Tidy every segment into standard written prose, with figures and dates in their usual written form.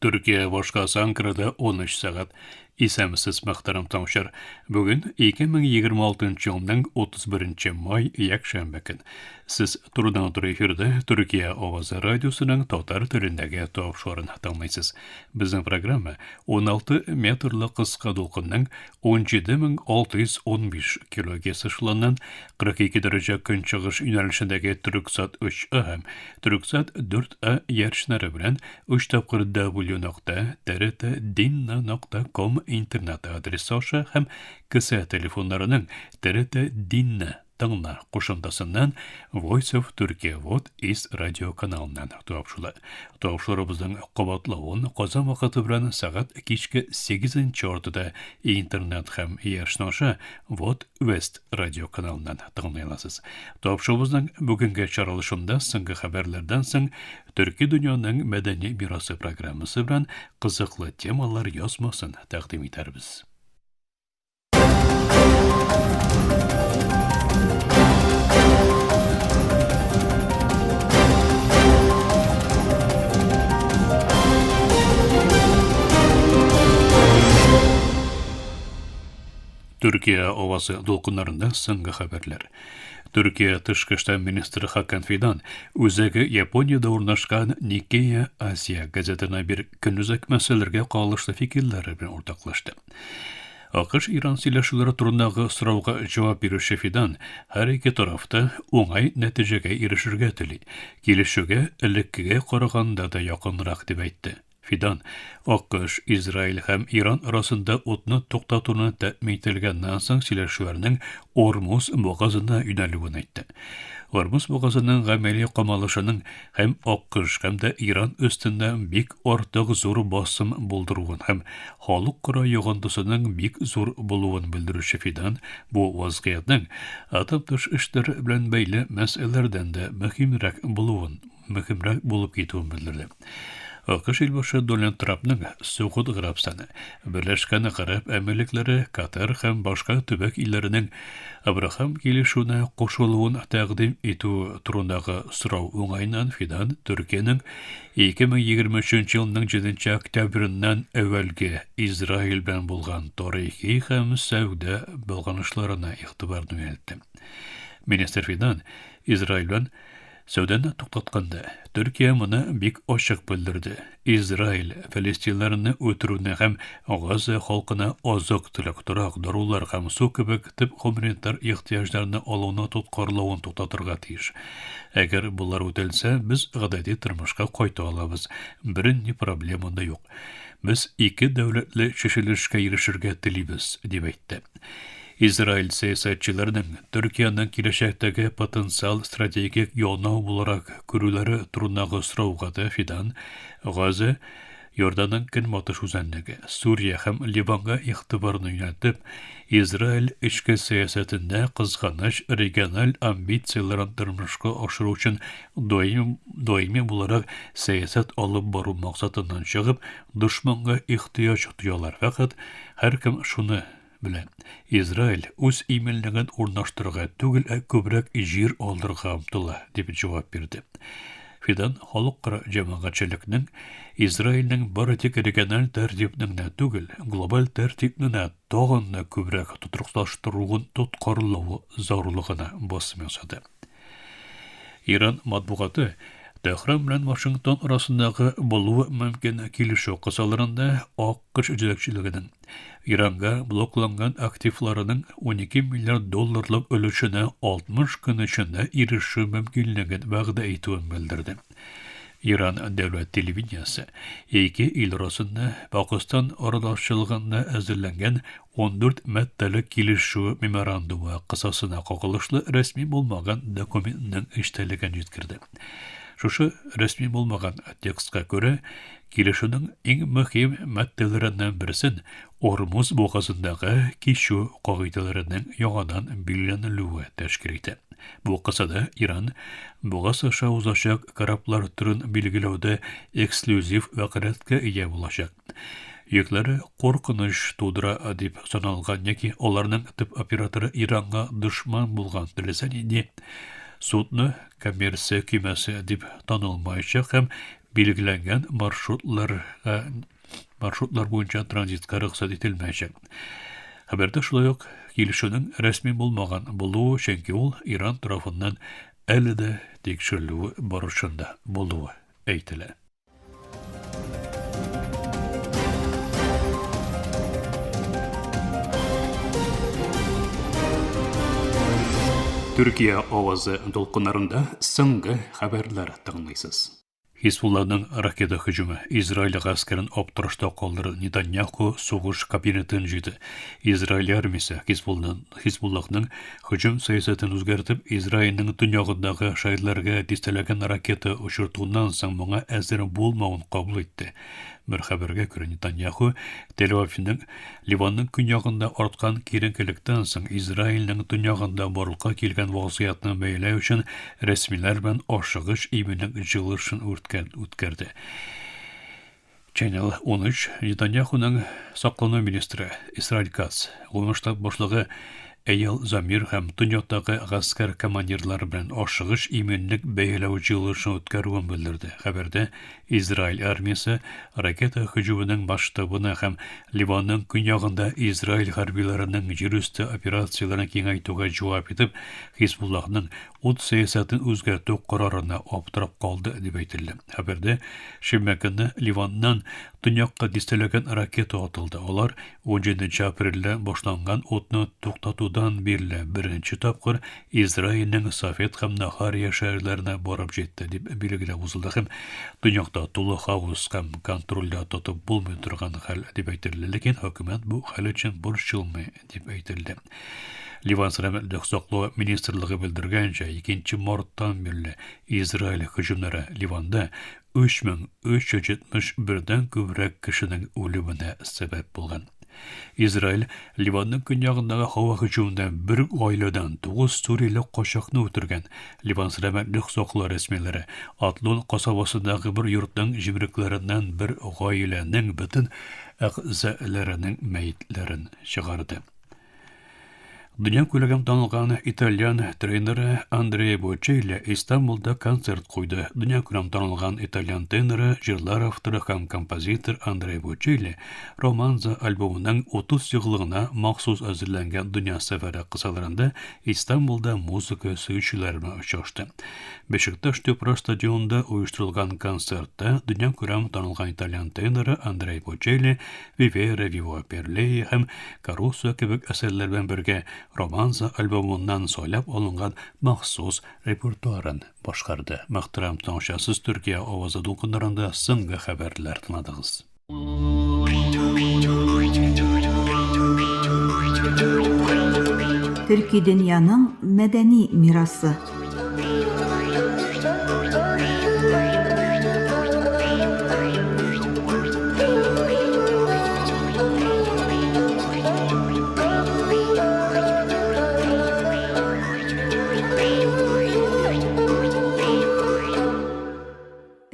Türkiye башкасы Анкарада 13 сәгать. Исәмсез мөхтәрәм таңшар. Бүген 2026 елның 31 май якшәмбе көн. Сез турыдан-туры эфирдә Төркия авазы радиосының татар телендәге тапшырын тыңлыйсыз. Безнең программа 16 метрлы кыска дулкынның 17615 килогерц сышланнан 42 дәрәҗә көнчыгыш юнәлешендәге Түрксат 3А һәм Түрксат 4А ярышнары белән 3 тапкыр w.trt.dinna.com интернет адресы аша һәм кесә телефоннарының TRT Dinna тыңна кушымтасыннан Voice of Turkey вот из радио каналыннан тапшырыла. Тапшырыбызның кабатлавын Казан вакыты белән сәгать кичке 8 ортада интернет һәм ярышнаша вот West радио каналыннан тыңлый аласыз. Тапшырыбызның бүгенге чаралышында соңгы хәбәрләрдән соң Төрки дөньяның мәдәни мирасы программасы белән кызыклы темалар язмасын тәкъдим итәрбез. Türkiye ovası dolkunlarında соңгы хәбәрләр. Türkiye Тышкы эшләр министры Хакан Фидан үзәге Япониядә урнашкан Nikkei Asia газетына бер көнүзәк мәсьәләләргә кагылышлы фикерләре белән уртаклашты. АКШ-Иран сөйләшүләре турындагы сорауга җавап бирүче Фидан һәр ике тарафта уңай нәтиҗәгә ирешергә тели. Килешүгә элеккегә караганда да якынрак дип әйтте. Фидан АКШ, Израиль һәм Иран арасында утны туктатуны тәэмин ителгәннән соң сөйләшүләрнең Ормуз бугазына юнәлүен әйтте. Ормуз бугазының гамәли камалышының һәм АКШ һәм дә Иран өстендә бик артык зур басым булдыруын һәм халыкара йогынтысының бик зур булуын белдерүче Фидан бу вазгыятның атом тыш эшләр белән бәйле мәсьәләләрдән дә мөһимрәк булып китүен белдерде. АКШ илбашы Дональд Трампның Сауд Арабстаны, Берләшкән Гарәп Әмирлекләре, Катар һәм башка төбәк илләренең Абрахам килешүенә кушылуын тәкъдим итү турындагы сорау уңайыннан Фидан Төркиянең 2023 елның 7 октябреннән әвәлге Израиль белән булган тарихи һәм сәүдә булганышларына игътибарны юнәлтте. Министр Фидан Израиль белән сәүдәне туктатканда Төркия моны бик ачык белдерде. Израиль фәлестинләрне үтерүне һәм Газа халкына азык-төлек торак дарулар һәм су кебек төп гуманитар ихтиҗларны алуны тоткарлавын туктатырга тиеш. Әгәр булар үтәлсә, без гадәти тормышка кайта алабыз. Бернинди проблема да юк. Без ике дәүләтле чишелешкә ирешергә телибез, дип әйтте. Израиль сәясәтчеләренең Төркиянең киләчәктәге потенциал стратегик ялнау буларак күрүләре турындагы сорауга да Фидан Газа, Йорданның көнбатыш үзәнлеге, Сурия һәм Ливанга игътибарны юнәлтеп, Израиль ичке сәясәтендә кызганыч региональ амбицияләрен тормышка ашыру өчен даими буларак сәясәт алып бару максатыннан чыгып, дошманга ихтыяҗ туялар. Фақат һәркем шуны белән Израиль үз иминлеген урнаштырырга түгел, күбрәк җир алырга омтыла, дип җавап бирде. Фидан халыкара җәмәгатьчелекнең Израильнең бары тик региональ тәртипнең түгел, глобаль тәртипне тагын күбрәк тотрыклаштыруын тоткарлау зарурлыгына басым ясады. Иран матбугаты Тәһран белән Вашингтон арасындагы булуы мөмкин килешү кысаларында АКШ җитәкчелегенең Иранга блокланган активларының 12 миллиард долларлык өлешенә 60 көн эчендә ирешү мөмкинлеген вәгъдә итүен белдерде. Иран дәүләт телевидениесе ике ил арасында Пакистан аралашчылыгында әзерләнгән 14 мәддәлек килешү меморандумы кысасына кагылышлы рәсми булмаган документның эштәлеген җиткерде. Шушы рәсми булмаган текстка күрә, килешүнең иң мөһим мәддәләреннән берсен Ормуз бугазындагы кичү кагыйдәләренең яңадан билгеләнүе тәшкил итә. Бу кысада Иран бугаз аша узачак кораблар түрен билгеләүдә эксклюзив вәкаләткә ия булачак. Йөкләре коркыныч тудыра дип саналган яки аларның төп операторы Иранга дошман булган теләсә нинди судны коммерция көймәсе дип танылмаячак һәм belgilengen marşrutlar boyunca tranzitка рөхсәт ителмәячәк. Хәбәрдә шулай ук килешүнең рәсми булмаган булуы, чөнки ул Иран тарафыннан әле дә тикшерелү барышында булуы әйтелә. Türkiye avazı dolkunlarında соңгы хәбәрләр тыңлыйсыз. Хизбулланың ракета hücumu İsrail гаскәрен аптырашта калдырды. Нетаньяху сугыш кабинетін җыйды. Израиль армиясе Хизбулланың hücum сәясәтен үзгәртеп, Израильнең төньягындагы шәһәрләргә дистәләгән ракета очыртуыннан соң моңа әзер булмавын кабул итте. Бер хәбәргә күрә Нетаньяху Тель-Авивның Ливанның көньягында арткан киеренкелектән соң Израильнең төньягында барлыкка килгән вазгыятны бәяләү өчен рәсмиләр белән ашыгыч именең җылышын үткәрде. Channel 13 Нетаньяхуның саклану министры Исраиль Кац, штаб башлыгы Эйял Замир һәм төньягтагы гаскәр командирлары белән ашыгыч именлек бәяләү җыелышын үткәрүен белдерде. Хәбәрдә Израиль армиясе ракета hücumunun баштабына һәм Ливанның көньягында Израиль хәрбиләренең җир өсте операцияләрен киңәйтүгә җавап итеп, Хизбуллаһның ут сәясәтен үзгәртү карарына аптырап калды дип әйтелде. Хәбәрдә шимбә көнне Ливаннан төньякка дистәләгән ракета атылды. Алар 17 апрельдә башланган утны туктатудан бирле беренче тапкыр Израильнең Сафет һәм Нахария шәһәрләренә барып җитте дип билгеләп узылды һәм төньякта тулы хаос һәм контрольдә тотып булмый торган хәл дип әйтелде. Ләкин хөкүмәт бу хәл өчен борчылмый дип әйтелде. Ливан сәламәтлек саклау министрлыгы белдергәнчә, 2 марттан бирле Израиль hücumнары Ливанда 3371дән күбрәк кешенең үлүенә сәбәп булган. Израиль Ливанның көньягындагы һава hücumында бер гаиләдән 9 сүрилек качакны үтергән. Ливан сәламәтлек саклау рәсмиләре Атлон касабасындагы бер йортның җимрекләреннән бер гаиләнең бөтен әгъзаларының мәетләрен чыгарды. Dünya күләгән танылган итальян тренеры Андреа Бочелли Истанбулда концерт куйды. Dünya күләм танылган итальян тренеры, җырлар авторы һәм композитор Андреа Бочелли Романза альбомының 30 еллыгына махсус әзерләнгән дөнья сәфәре кысаларында Истанбулда музыка сөючеләре белән очрашты. Бешикташ Төпраш стадионында оештырылган концертта dünya күләм танылган итальян тренеры Андреа Бочелли Vivere Vivo per lei һәм Caruso кебек әсәрләр белән бергә Романза альбомыннан сойлап алынган махсус репертуарын башкарды. Мөхтәрәм тамашачы, Төркия авазы дулкыннарында соңгы хәбәрләр тыңладыгыз. Төрки дөньяның мәдәни мирасы.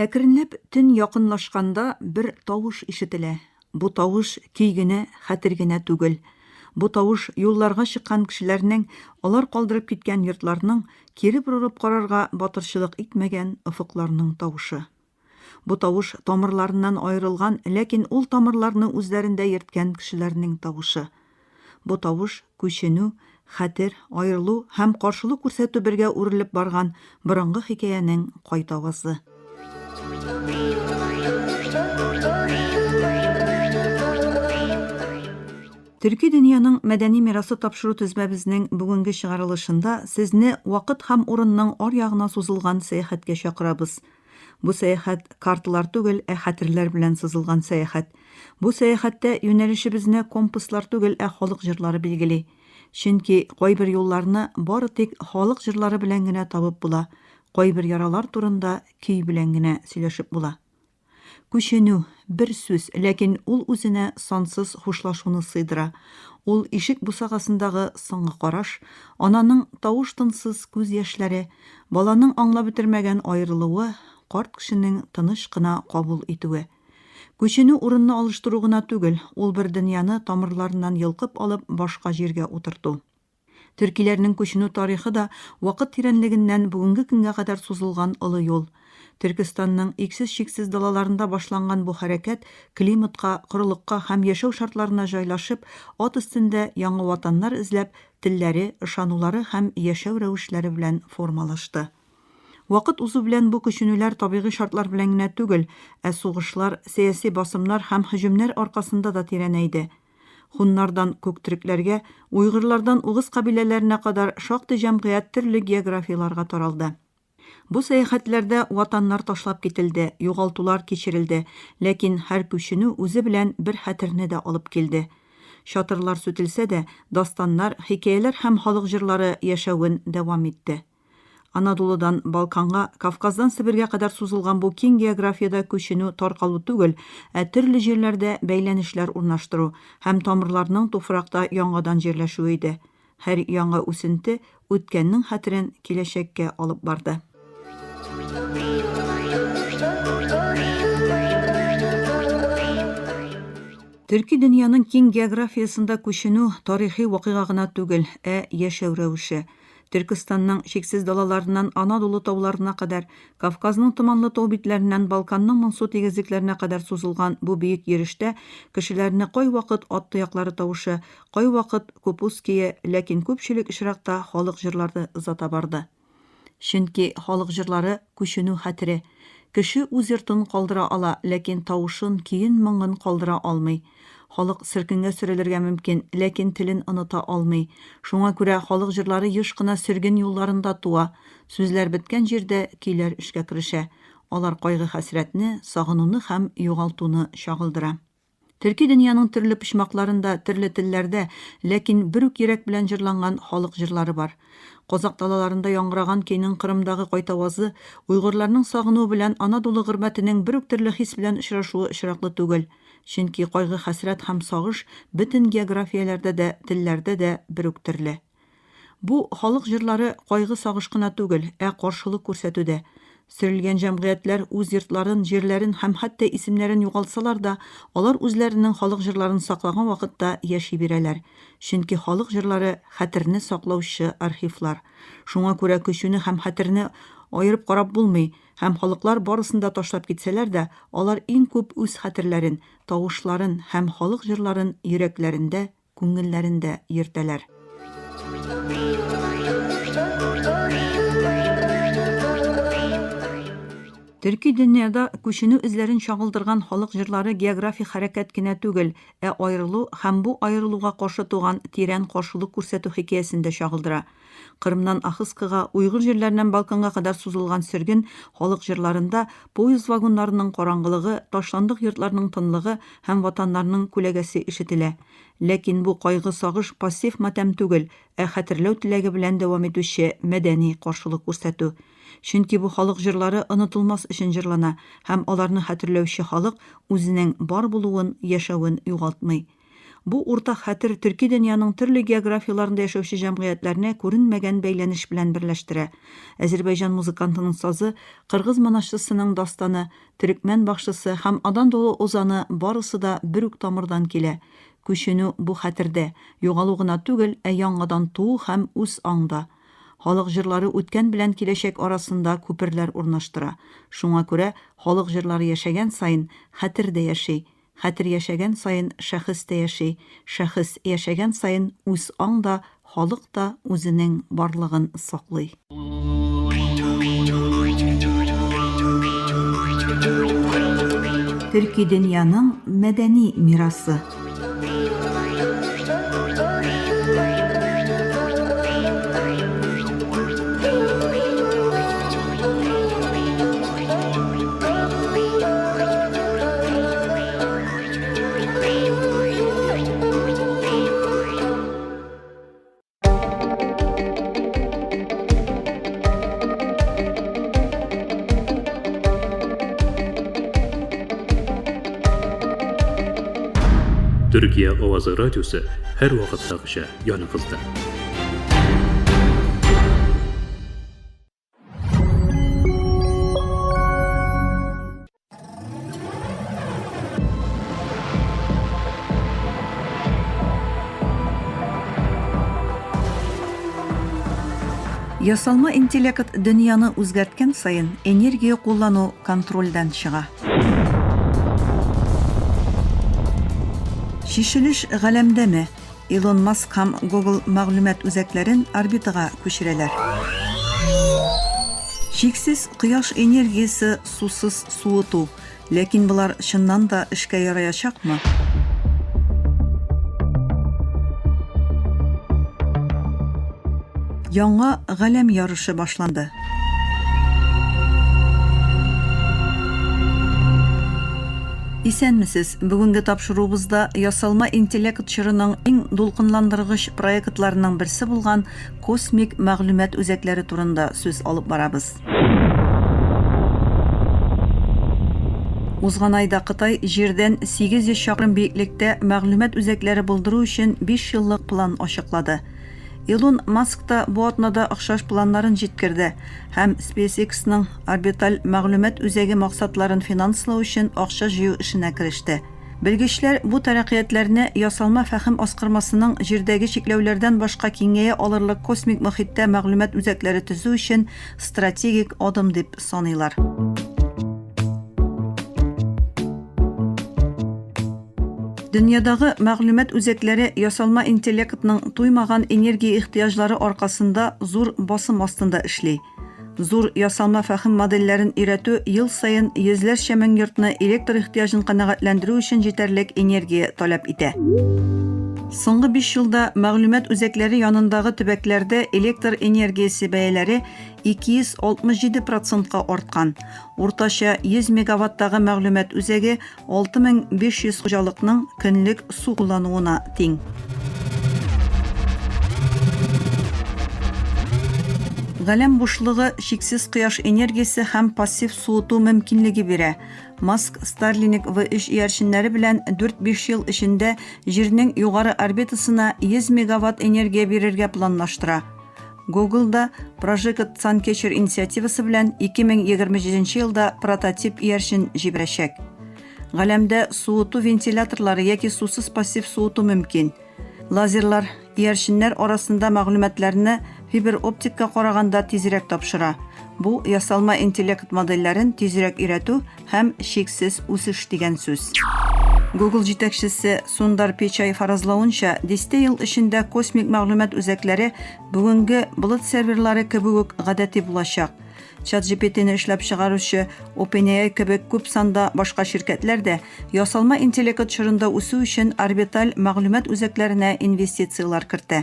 Әкренләп төн якынлашканда бер тавыш ишетелә. Бу тавыш көй генә, хәтер генә түгел. Бу тавыш юлларга чыккан кешеләрнең, алар калдырып киткән йортларның кире борылып карарга батырчылык итмәгән офыкларның тавышы. Бу тавыш тамырларыннан аерылган, ләкин ул тамырларны үзләрендә йөрткән кешеләрнең тавышы. Бу тавыш күченү, хәтер, аерылу һәм каршылык күрсәтү бергә үрелеп барган борынгы хикәянең кайтавазы. Төрки дөньяның мәдәни мирасы тапшыру төзмәбезнең бүгенге чыгарылышында сезне вакыт һәм урынның аръягына сузылган сәяхәткә чакырабыз. Бу сәяхәт карталар түгел, хәтерләр белән сызылган сәяхәт. Бу сәяхәттә юнәлешебезне компаслар түгел, халык җырлары билгели. Чөнки кайбер юлларны бары тик халык җырлары белән генә табып була, кайбер яралар турында көй белән генә сөйләшеп була. Күченү бер сүз, ләкин ул үзенә сансыз хушлашуны сыйдыра. Ул ишек бусагасындагы соңгы караш, ананың тавыш-тынсыз күз яшьләре, баланың аңлап бетермәгән аерылуы, карт кешенең тыныч кына кабул итүе. Күченү урынны алыштыру гына түгел, ул бер дөньяны тамырларыннан йылкып алып башка җиргә утырту. Төркиләрнең күченү тарихы да вакыт тирәнлегеннән бүгенге көнгә кадәр сузылган олы юл. Türkiстанның иксез-чиксез далаларында башланган бу хәрәкәт климатка, корылыкка һәм яшәү шартларына җайлашып, ат өстендә яңа ватаннар эзләп, телләре, ышанулары һәм яшәү рәвешләре белән формалашты. Вакыт узу белән бу күченүләр табигый шартлар белән генә түгел, сугышлар, сәяси басымнар һәм һөҗүмнәр аркасында да тирәнәйде. Хуннардан күктөрекләргә, уйгырлардан угыз кабиләләренә кадәр шактый җәмгыять төрле географияларга таралды. Бу сәяхәтләрдә ватаннар ташлап кителде, югалтулар кичерелде, ләкин һәр күченү үзе белән бер хәтерне дә алып килде. Шатырлар сүтелсә дә, дастаннар, хикәяләр һәм халык җырлары яшәвен дәвам итте. Анадолудан Балканга, Кавказдан Сибиргә кадәр сузылган бу киң географиядә күченү таркалу түгел, төрле җирләрдә бәйләнешләр урнаштыру һәм тамырларның туфракта яңадан җирләшүе иде. Һәр яңа үсенте үткәннең хәтерен киләчәккә алып барды. Төрки дөньяның киң географиясында күченү тарихи вакыйга гына түгел, яшәү рәвеше. Түркистанның чиксез далаларынан Анадолу тауларына кадәр, Кавказның томанлы тау битләреннән Балканның моңсу тигезлекләренә кадәр сузылган бу бөек йөрештә кешеләрне кайвакыт ат тояклары тавышы, кайвакыт купус кие, ләкин күпчелек очракта халык җырлары озата барды. Чөнки халык җырлары күченү хәтере. Кеше үз йортын калдыра ала, ләкин тавышын, киен моңын калдыра алмый. Халык сөркенгә сөрелергә мөмкин, ләкин телен оныта алмый. Шуңа күрә халык җырлары еш кына сөрген юлларында туа. Сүзләр беткән җирдә көйләр эшкә керешә. Алар кайгы хәсрәтне, сагынуны һәм югалтуны чагылдыра. Төрки дөньяның төрле почмакларында, төрле телләрдә, ләкин бер үк йөрәк белән җырланган халык җырлары бар. Казак далаларында яңгыраган көйнең Кырымдагы кайтавазы, уйгырларның сагынуы белән Анадолу гырбәтенең бер үк төрле хис белән очрашуы очраклы түгел. Чөнки кайгы хәсрәт һәм сагыш бөтен географияләрдә дә, телләрдә дә бер үк төрле. Бу халык җырлары кайгы сагыш кына түгел, каршылык күрсәтүдә. Сөрелгән җәмгыятьләр үз йортларын, җирләрен һәм хәтта исемнәрен югалтсалар да, алар үзләренең халык җырларын саклаган вакытта яши бирәләр. Чөнки халык җырлары хәтерне саклаучы архивлар. Шуңа күрә көчүне һәм хәтерне айырып карап булмый, һәм халыклар барысында ташлап китсәләр дә, алар иң күп үз хәтерләрен, тавышларын һәм халык җырларын йөрәкләрендә, күңелләрендә йөртәләр. Төрки дөньяда күченү эзләрен чагылдырган халык җырлары географик хәрәкәт кенә түгел, аерылу һәм бу аерылуга каршы туган тирән каршылык күрсәтү хикәясен дә чагылдыра. Кырымнан Ахыскага, уйгыр җирләреннән Балканга кадәр сузылган сөрген халык җырларында поезд вагоннарының караңгылыгы, ташландык йортларның тынлыгы һәм ватаннарның күләгәсе ишетелә. Ләкин бу кайгы сагыш пассив матәм түгел, хәтерләү теләге белән дәвам итүче мәдәни каршылык күрсәтү. Чөнки бу халык җырлары онытылмас өчен җырлана һәм аларны хәтерләүче халык үзенең бар булуын, яшәвен югалтмый. Бу уртак хәтер Төрки дөньяның төрле географияларында яшәүче җәмгыятьләрне күренмәгән бәйләнеш белән берләштерә. Азәрбайҗан музыкантының сазы, кыргыз манашчысының дастаны, төрекмән бакчысы һәм Анадолу озаны барысы да бер үк тамырдан килә. Күченү бу хәтердә, югалу гына түгел, яңадан туу һәм үз аңда. Халык җырлары үткән белән киләчәк арасында күперләр урнаштыра. Шуңа күрә халык җырлары яшәгән саен хәтер дә яши. Хәтер яшәгән саен шәхес тә яши. Шәхес яшәгән саен үз аңда, халык та үзенең барлыгын саклый. Төрки дөньяның мәдәни мирасы. Төркия Авазы радиосы һәр вакыттагыча яныгызда. Ясалма интеллект дөньяны үзгәрткән сайын энергия куллану контрольдән чыга. Шишелеш галәмдәме? Илон Маск һәм Google мәгълүмат үзәкләрен орбитага күчерәләр. Шиксез кояш энергиясе сусыз суыту, ләкин булар чыннан да эшкә яраячакмы? Яңа галәм ярышы башланды. Исәнмесез, бүгенге тапшыруыбызда ясалма интеллект чорының иң дулкынландыргыч проектларының берсе булган космик мәгълүмат үзәкләре турында сүз алып барабыз. Узган айда Кытай җирдән 800 чакрым биеклектә мәгълүмат үзәкләре булдыру өчен 5 еллык план ачыклады. Илон Маск та бу атнада охшаш планнарын җиткерде һәм SpaceX-ның орбиталь мәгълүмат үзәге максатларын финанслау өчен акча җыю эшенә кереште. Белгечләр бу тәрәккыятләрне ясалма фәһем аскармасының җирдәге чикләүләрдән башка киңәя алырлык космик мөхиттә мәгълүмат үзәкләре төзү өчен стратегик адым дип саныйлар. Дөньядагы мәгълүмат үзәкләре ясалма интеллектның туймаган энергия ихтыяҗлары аркасында зур басым астында эшли. Зур ясалма фәһем модельләрен өйрәтү ел саен йөзләрчә мең йортны электр ихтыяҗын канәгатьләндерү өчен җитәрлек энергия таләп итә. Соңгы 5 елда мәгълүмат үзәкләре янындагы төбәкләрдә электр энергиясе бәяләре 267%-ка арткан. Уртача 100 мегаваттагы мәгълүмат үзәге 6500 хуҗалыкның көнлек су куллануына тиң. Галәм бушлыгы шиксез кояш энергиясе һәм пассив суыту мөмкинлеге бирә. Маск Starlink V3 иярченнәре белән 4-5 ел эчендә җирнең югары орбитасына 100 мегаватт энергия бирергә планлаштыра. Google да Project Suncatcher инициативасы белән 2027 елда прототип иярчен җибәрәчәк. Галәмдә суыту вентиляторлары яки сусыз пассив суыту мөмкин. Лазерлар иярченнәр арасында мәгълүматларны фибр оптикка караганда тизрәк тапшыра. Бу ясалма интеллект модельләрен тизрәк өйрәтү һәм шиксез үсеш дигән сүз. Google җитәкчесе Сундар Пичай фаразлавынча, 10 ел эчендә космик мәгълүмат үзәкләре бүгенге булыт серверлары кебек гадәти булачак. ChatGPT-ны эшләп чыгаручы OpenAI кебек күп санда башка ширкәтләр дә ясалма интеллект чорында үсү өчен орбиталь мәгълүмат үзәкләренә инвестициялар кертә.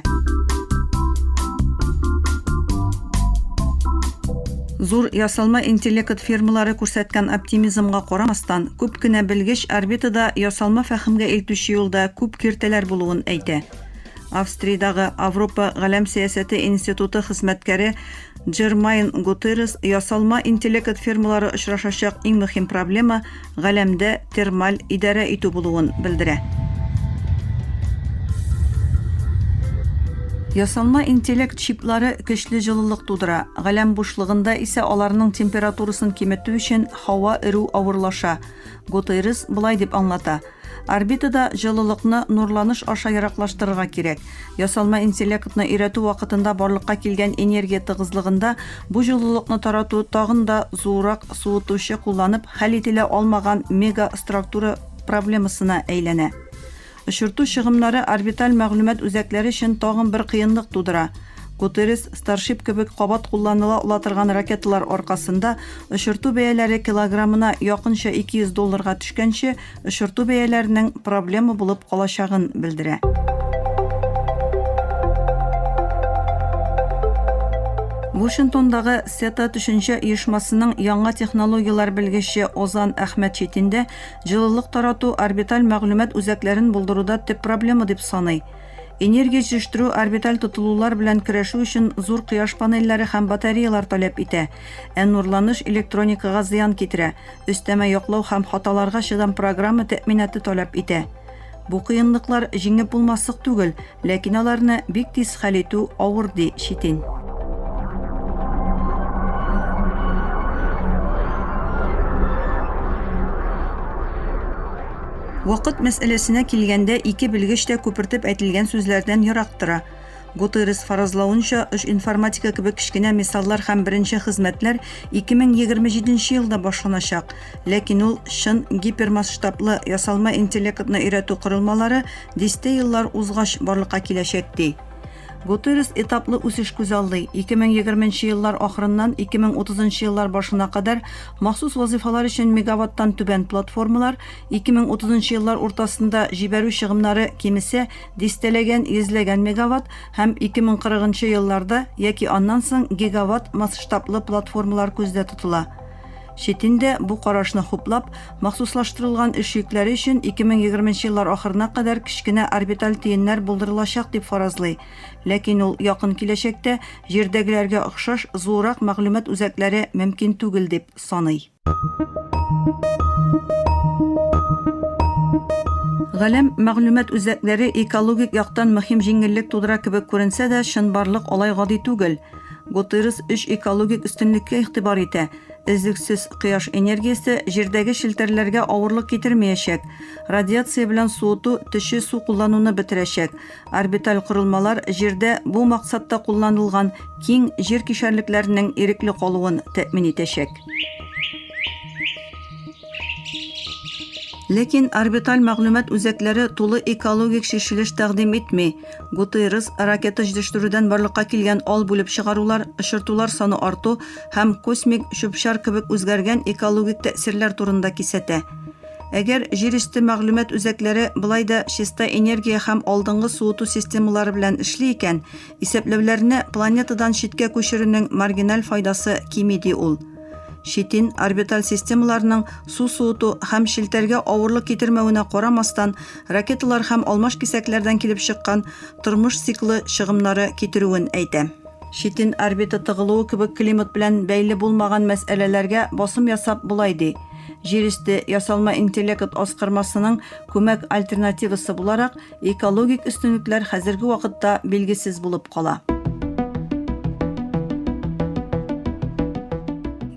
Зур ясалма интеллект фирмалары күрсәткән оптимизмга карамастан, күп кенә белгеч орбитада ясалма фәһемгә илтүче юлда күп киртәләр булуын әйтә. Австриядагы Европа галәм сәясәте институты хезмәткәре Джермайн Гутеррес ясалма интеллект фирмалары очрашачак иң мөһим проблема галәмдә термаль идарә итү булуын белдерә. Ясалма интеллект чиплары көчле җылылык тудыра. Галәм бушлыгында исә аларның температурасын киметү өчен һава эрү авырлаша. Гутеррес булай дип аңлата. Орбитада җылылыкны нурланыш аша яраклаштырырга кирәк. Ясалма интеллектны өйрәтү вакытында барлыкка килгән энергия тыгызлыгында бу җылылыкны тарату тагын да зурак суытучы кулланып хәл ителә алмаган мегаструктура проблемасына әйләнә. Очырту чыгымнары орбиталь мәгълүмат үзәкләре өчен тагын бер кыенлык тудыра. Гутеррес Starship кебек кабат кулланыла ала ракеталар аркасында очырту бәяләре килограммына якынча $200 төшкәнче очырту бәяләренең проблема булып калачагын белдерә. Вашингтондагы SETA төшенчә оешмасының яңа технологиялар белгече Озан Әхмәт Четиндә җылылык тарату орбиталь мәгълүмат үзәкләрен булдыруда төп проблема дип саный. Энергия җитештерү орбиталь тотылулар белән көрәшү өчен зур кояш панельләре һәм батареялар таләп итә. Нурланыш электроникага зыян китерә. Өстәмә яклау һәм хаталарга чыдам программа тәэминаты таләп итә. Бу кыенлыклар җиңеп булмаслык түгел, ләкин аларны бик тиз хәл итү авыр ди Четин. Вакыт мәсьәләсенә килгәндә ике белгеч тә күпертеп әйтелгән сүзләрдән ярактыра. Гутеррес фаразлавынча, эш информатика кебек кичкенә мисаллар һәм беренче хезмәтләр 2027 елда башланачак, ләкин ул чын гипермасштаблы ясалма интеллектны өйрәтү корылмалары 10 еллар узгач барлыкка киләчәк ди. Гутеррес этаплы үсеш күзаллый. 2020 еллар ахырыннан 2030 еллар башына кадәр махсус вазифалар өчен мегаваттан түбән платформалар, 2030 еллар уртасында җибәрү чыгымнары кимесе дистәләгән йөзләгән мегаватт һәм 2040 елларда яки аннан соң гигаватт масштаблы платформалар күздә тотыла. Шетинде бу карашны хуплап, махсуслаштырылган эш йөкләре өчен 2020 еллар ахырына кадәр кичкенә орбиталь тиеннәр булдырылачак дип фаразлый. Ләкин ул якын киләчәктә җирдәгеләргә охшаш зуррак мәгълүмат үзәкләре мөмкин түгел дип саный. Галәм мәгълүмат үзәкләре экологик яктан мөһим җиңеллек тудыра кебек күренсә дә, чынбарлык алай гади түгел. Гутеррес эш экологик өстенлеккә игътибар итә. Эзлексез кояш энергиясе җирдәге шелтәрләргә авырлык китермәячәк. Радиация белән суыту төче су куллануны бетерәчәк. Орбиталь корылмалар җирдә бу максатта кулланылган киң җир кишәрлекләренең ирекле калуын тәэмин итәчәк. Ләкин орбиталь мәгълүмат үзәкләре тулы экологик шешелеш тәкъдим итми. Гутеррес ракета җитештерүдән барлыкка килгән ал бүлеп чыгарулар, очыртулар саны арту һәм космик чүп-чар кебек үзгәргән экологик тәэсирләр турында кисәтә. Әгәр җир өсте мәгълүмат үзәкләре былай да чиста энергия һәм алдынгы суыту системалары белән эшли икән, исәпләүләрне планетадан читкә күчерүнең маргиналь файдасы кими ди ул. Шитин орбиталь системаларының су суыту һәм шелтәргә авырлык китермәвенә карамастан, ракеталар һәм алмаш кисәкләрдән килеп чыккан тормыш циклы чыгымнары китерүен әйтә. Шитин орбита тыгылуы кебек климат белән бәйле булмаган мәсьәләләргә басым ясап булай ди. Җир өсте ясалма интеллект аскармасының күмәк альтернативасы буларак, экологик өстенлекләр хәзерге вакытта билгесез булып кала.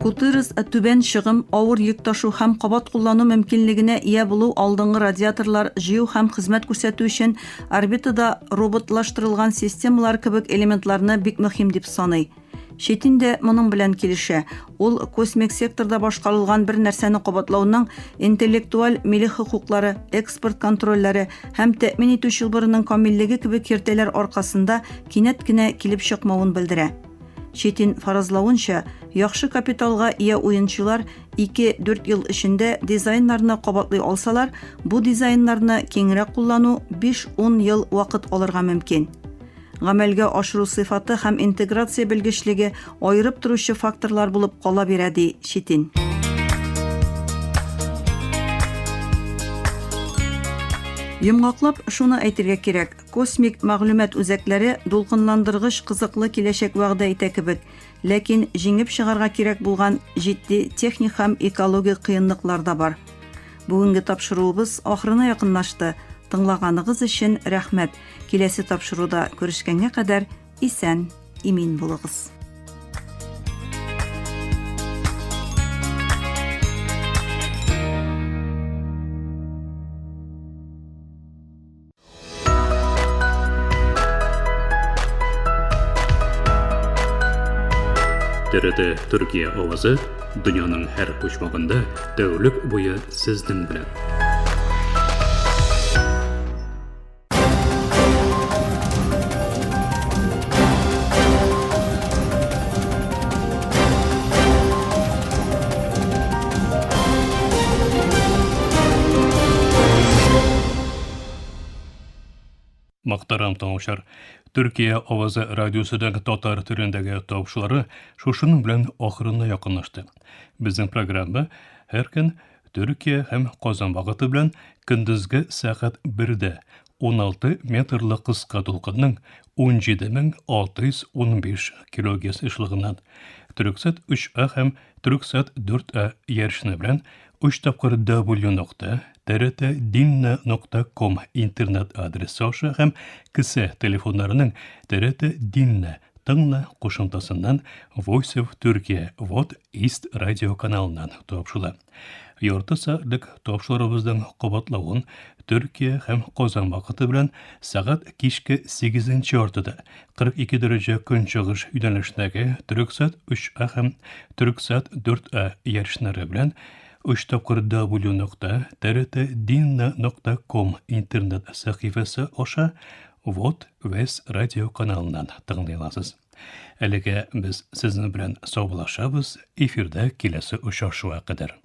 Гутеррес түбән чыгым, авыр йөк ташу һәм кабат куллану мөмкинлегенә ия булу алдынгы радиаторлар җыю һәм хезмәт күрсәтү өчен орбитада роботлаштырылган системалар кебек элементларны бик мөһим дип саный. Шетинде моның белән килешә. Ул космик секторда башкарылган бер нәрсәне кабатлауның интеллектуаль милек хукуклары, экспорт контрольләре һәм тәэмин итү чылбырының камиллеге кебек киртәләр аркасында кинәт кенә килеп чыкмавын белдерә. Шетин фаразлавынча, яхшы капиталга ия уенчылар 2-4 ел эчендә дизайннарны кабатлый алсалар, бу дизайннарны киңрәк куллану 5-10 ел вакыт алырга мөмкин. Гамәлгә ашыру сыйфаты һәм интеграция белгечлеге аерып торучы факторлар булып кала бирә ди Шетин. Йомгаклап шуны әйтергә кирәк. Космик мәгълүмат үзәкләре дулкынландыргыч кызыклы киләчәк вәгъдә итә кебек, ләкин җиңеп чыгарга кирәк булган җитди техник һәм экологик кыенлыклар да бар. Бүгенге тапшыруыбыз ахырына якынлашты. Тыңлаганыгыз өчен рәхмәт. Киләсе тапшыруда күрешкәнгә кадәр исән, имин булыгыз. TRT Türkiye Ovazı dünyanın her bucağında tәүлек буе сезнең белән. Мактарам тыңлаучылар, Türkiye Ovazı радиосының татар төрендәге тапшырулары шушының белән ахырына якынлашты. Безнең программа һәр көн Türkiye һәм Казан вакыты белән көндезге сәгать 1дә 16 метрлык кыска толкынның 17615 кГц эшлегеннән Türksat 3A һәм Türksat 4A ярышны белән 3 тапкыр w.trt.dinna.com интернет адресы аша һәм кесе телефоннарының TRT Dinna тыңла кушымтасыннан Voice of Turkey What East радио каналыннан тапшыла. Ярты сәгатьлек тапшырыбызның кабатлавын Төркия һәм Казан вакыты белән сәгать кичке 8 ортада 42 дәрәҗә көнчыгыш юнәлешендәге Төрксат 3А һәм Төрксат 4А ярышлары белән 3 тапкыр w.trt.dinna.com интернет сәхифәсе аша Вот Вес радио каналыннан тыңлый аласыз. Әлегә без сезнең белән саубуллашабыз, эфирдә киләсе очрашуга кадәр.